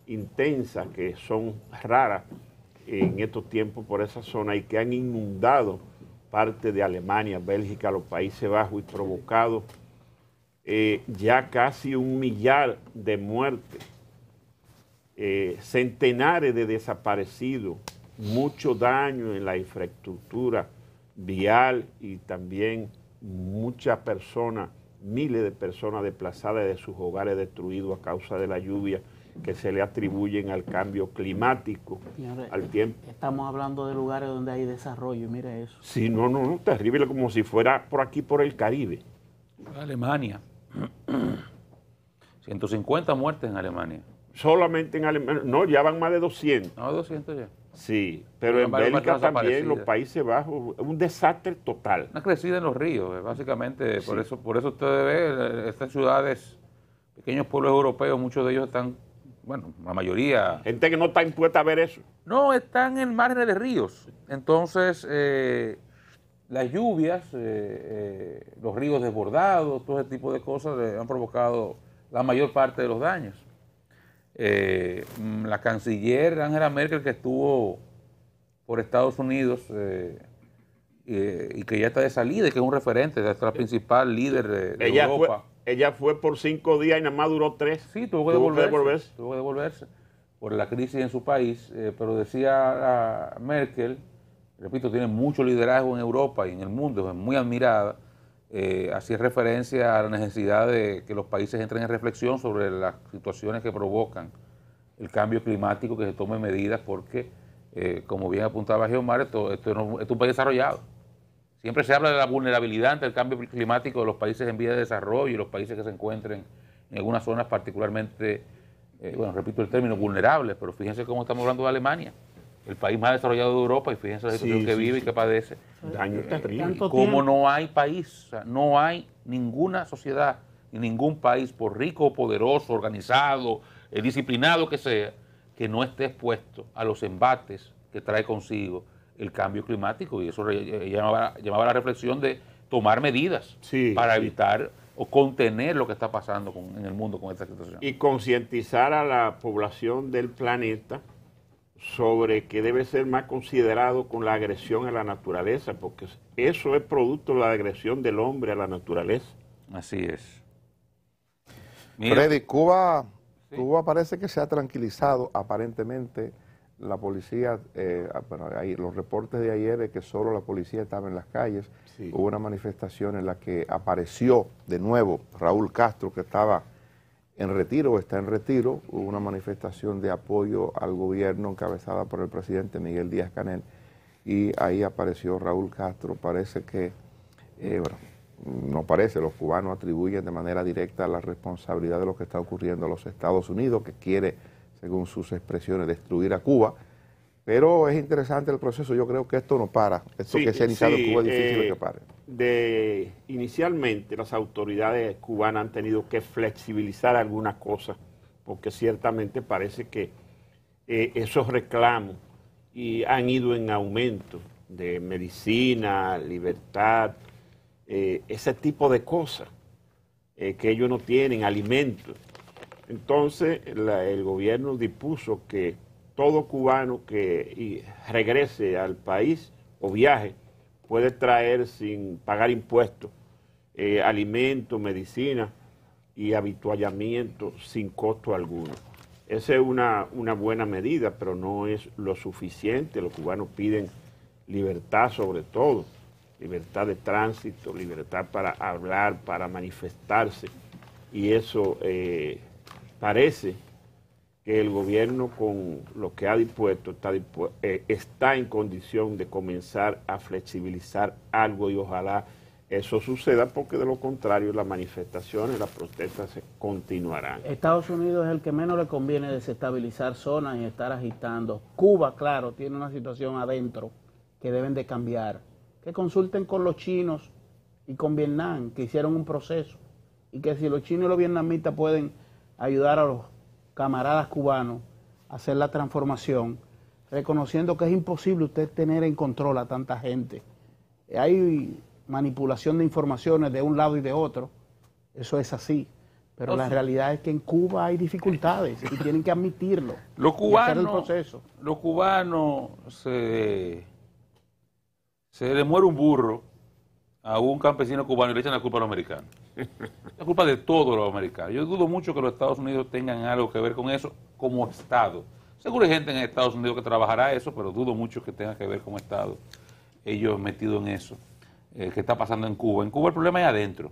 intensas que son raras en estos tiempos por esa zona y que han inundado parte de Alemania, Bélgica, los Países Bajos y provocado ya casi 1 millar de muertes, centenares de desaparecidos, mucho daño en la infraestructura vial y también muchas personas, miles de personas desplazadas de sus hogares destruidos a causa de la lluvia que se le atribuyen al cambio climático, Señores, al tiempo. Estamos hablando de lugares donde hay desarrollo, mire eso. Sí, no, terrible, como si fuera por aquí, por el Caribe. Alemania. 150 muertes en Alemania. Solamente en Alemania, no, ya van más de 200. No, 200 ya. Sí, pero en Bélgica también, los Países Bajos, un desastre total. Una crecida en los ríos, básicamente, sí. por eso usted ve estas ciudades, pequeños pueblos europeos, muchos de ellos están, bueno, la mayoría... Gente que no está impuesta a ver eso. No, están en márgenes de ríos. Entonces, las lluvias, los ríos desbordados, todo ese tipo de cosas han provocado la mayor parte de los daños. La canciller Angela Merkel, que estuvo por Estados Unidos y que ya está de salida y que es un referente, es la principal líder de Europa. Ella fue por 5 días y nada más duró 3. Sí, tuvo que devolverse por la crisis en su país, pero decía Merkel, repito, tiene mucho liderazgo en Europa y en el mundo, es muy admirada. Hacía referencia a la necesidad de que los países entren en reflexión sobre las situaciones que provocan el cambio climático, que se tomen medidas porque, como bien apuntaba Geomar, esto es un país desarrollado. Siempre se habla de la vulnerabilidad ante el cambio climático de los países en vía de desarrollo y los países que se encuentren en algunas zonas particularmente, bueno, repito el término, vulnerables, pero fíjense cómo estamos hablando de Alemania, el país más desarrollado de Europa, y fíjense la situación que vive y que padece. Daño terrible. Como no hay país, o sea, no hay ninguna sociedad ni ningún país, por rico, poderoso, organizado, disciplinado que sea, que no esté expuesto a los embates que trae consigo el cambio climático, y eso llamaba a la reflexión de tomar medidas para evitar o contener lo que está pasando en el mundo con esta situación. Y concientizar a la población del planeta sobre que debe ser más considerado con la agresión a la naturaleza, porque eso es producto de la agresión del hombre a la naturaleza. Así es. Mira, Freddy, Cuba parece que se ha tranquilizado, aparentemente. La policía, bueno, los reportes de ayer es que solo la policía estaba en las calles. Sí. Hubo una manifestación en la que apareció de nuevo Raúl Castro, que estaba en retiro o está en retiro. Hubo una manifestación de apoyo al gobierno encabezada por el presidente Miguel Díaz-Canel, y ahí apareció Raúl Castro. Parece que, bueno, no parece, los cubanos atribuyen de manera directa la responsabilidad de lo que está ocurriendo a los Estados Unidos, que quiere, según sus expresiones, destruir a Cuba. Pero es interesante el proceso. Yo creo que esto no para. Esto que se ha iniciado en Cuba es difícil que pare. Inicialmente las autoridades cubanas han tenido que flexibilizar algunas cosas, porque ciertamente parece que esos reclamos han ido en aumento de medicina, libertad, ese tipo de cosas que ellos no tienen, alimentos. Entonces el gobierno dispuso que todo cubano que regrese al país o viaje puede traer sin pagar impuestos alimentos, medicina y habituallamiento sin costo alguno. Esa es una buena medida, pero no es lo suficiente. Los cubanos piden libertad sobre todo, libertad de tránsito, libertad para hablar, para manifestarse, y eso parece que el gobierno, con lo que ha dispuesto, está en condición de comenzar a flexibilizar algo, y ojalá eso suceda, porque de lo contrario las manifestaciones, las protestas continuarán. Estados Unidos es el que menos le conviene desestabilizar zonas y estar agitando. Cuba, claro, tiene una situación adentro que deben de cambiar. Que consulten con los chinos y con Vietnam, que hicieron un proceso, y que si los chinos y los vietnamitas pueden ayudar a los camaradas cubanos a hacer la transformación, reconociendo que es imposible usted tener en control a tanta gente. Hay manipulación de informaciones de un lado y de otro, eso es así, Pero la realidad es que en Cuba hay dificultades y tienen que admitirlo. Los hacer el proceso. cubanos se le muere un burro a un campesino cubano y le echan la culpa a los americanos. La culpa de todos los americanos. Yo dudo mucho que los Estados Unidos tengan algo que ver con eso como Estado. Seguro hay gente en Estados Unidos que trabajará eso, pero dudo mucho que tenga que ver como Estado ellos metidos en eso. ¿Qué está pasando en Cuba? En Cuba el problema es adentro.